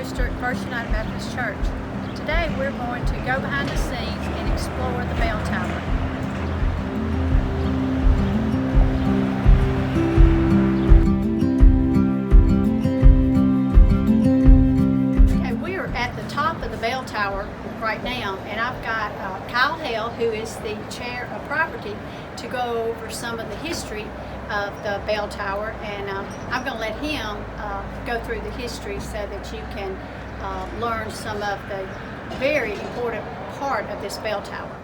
Brewster at First United Methodist Church. Today we're going to go behind the scenes and explore the bell tower. Okay, we are at the top of the bell tower right now, and I've got Hale, who is the chair of property, to go over some of the history of the bell tower, and I'm going to let him go through the history so that you can learn some of the very important part of this bell tower.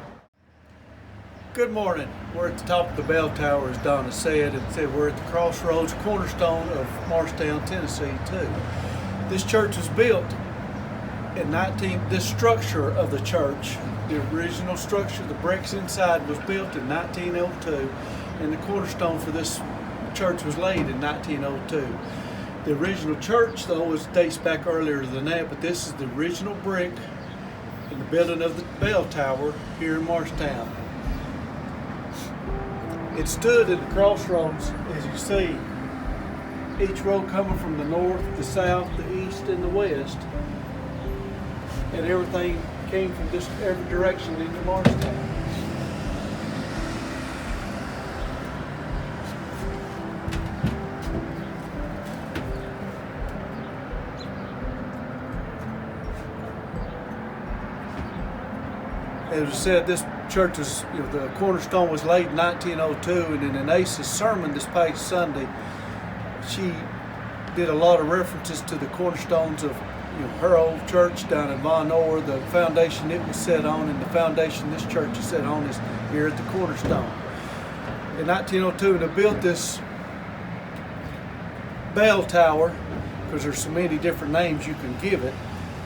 Good morning. We're at the top of the bell tower, as Donna said, and we're at the crossroads cornerstone of Morristown, Tennessee too. This church was built in this structure of the church, the original structure, the bricks inside, was built in 1902, and the cornerstone for this church was laid in 1902. The original church, though, dates back earlier than that, but this is the original brick in the building of the bell tower here in Morristown. It stood at the crossroads, as you see, each road coming from the north, the south, the east, and the west, and everything came from just every direction into Morristown. As I said, this church was, the cornerstone was laid in 1902, and in Ace's sermon this past Sunday, she did a lot of references to the cornerstones of her old church down in Von Orr, the foundation it was set on, and the foundation this church is set on is here at the cornerstone. In 1902, they built this bell tower, because there's so many different names you can give it,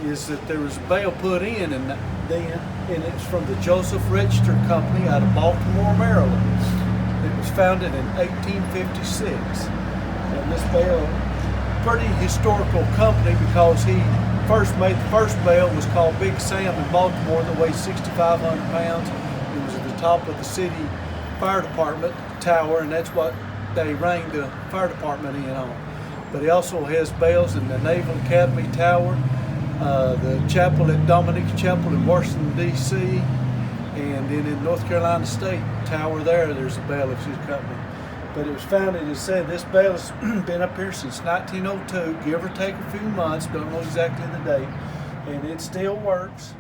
is that there was a bell put in and it's from the Joseph Register Company out of Baltimore, Maryland. It was founded in 1856. And this bell, pretty historical company, because he first made the first bell, was called Big Sam in Baltimore, that weighs 6,500 pounds. It was at the top of the city fire department tower, and that's what they rang the fire department in on. But he also has bells in the Naval Academy Tower, the chapel at Dominic's Chapel in Washington, D.C., and then in North Carolina State Tower there's a bell of his company. But it was founded, as said, this bell has been up here since 1902, give or take a few months, don't know exactly the date, and it still works.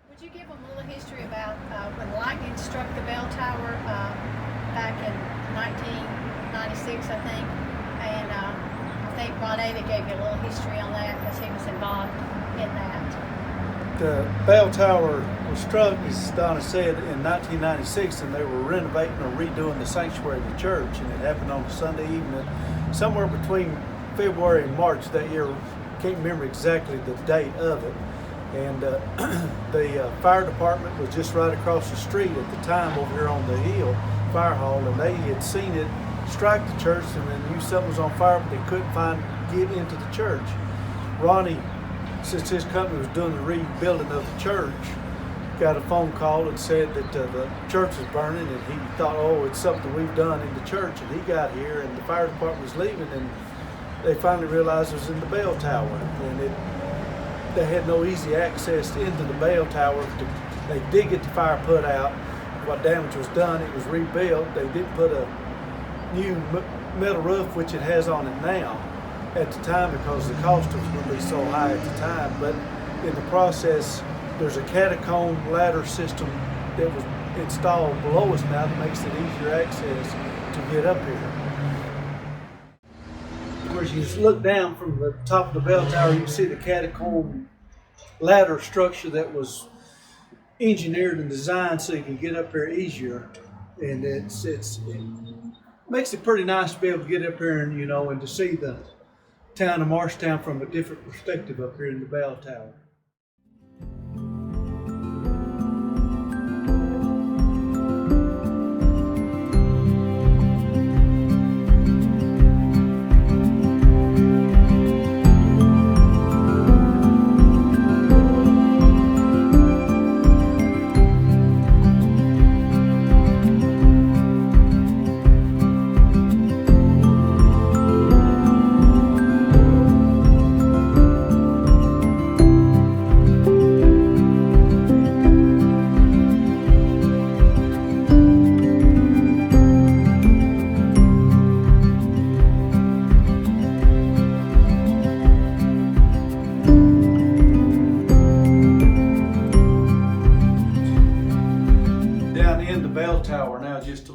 Would you give them a little history about when lightning struck the bell tower back in 1996, I think, and I think Ron David gave you a little history on that because he was involved in that. The bell tower was struck, as Donna said, in 1996, and they were renovating or redoing the sanctuary of the church, and it happened on a Sunday evening, somewhere between February and March that year. Can't remember exactly the date of it. And the fire department was just right across the street at the time over here on the Hale fire hall, and they had seen it strike the church and they knew something was on fire, but they couldn't get into the church. Ronnie, since his company was doing the rebuilding of the church, got a phone call and said that the church was burning, and he thought, oh, it's something we've done in the church. And he got here, and the fire department was leaving, and they finally realized it was in the bell tower, and they had no easy access into the bell tower. They did get the fire put out. What damage was done, it was rebuilt. They did put a new metal roof, which it has on it now, at the time, because the cost was going to be so high at the time. But in the process, there's a catacomb ladder system that was installed below us now that makes it easier access to get up here. Of course, you just look down from the top of the bell tower, you can see the catacomb ladder structure that was engineered and designed so you can get up here easier. And it makes it pretty nice to be able to get up here and and to see the town of Morristown from a different perspective up here in the bell tower.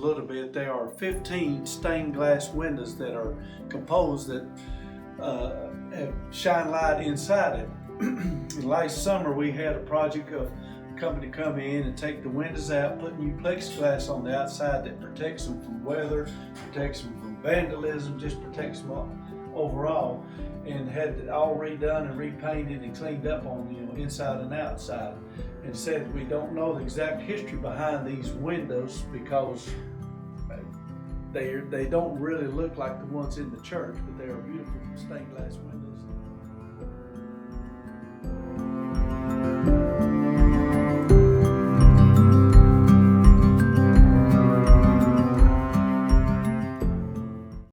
little bit, there are 15 stained glass windows that are composed that have shine light inside it. Last summer we had a project of a company come in and take the windows out, put new plexiglass on the outside that protects them from weather, protects them from vandalism, just protects them overall, and had it all redone and repainted and cleaned up on, you know, inside and outside. And said we don't know the exact history behind these windows because they don't really look like the ones in the church, but they are beautiful stained glass windows.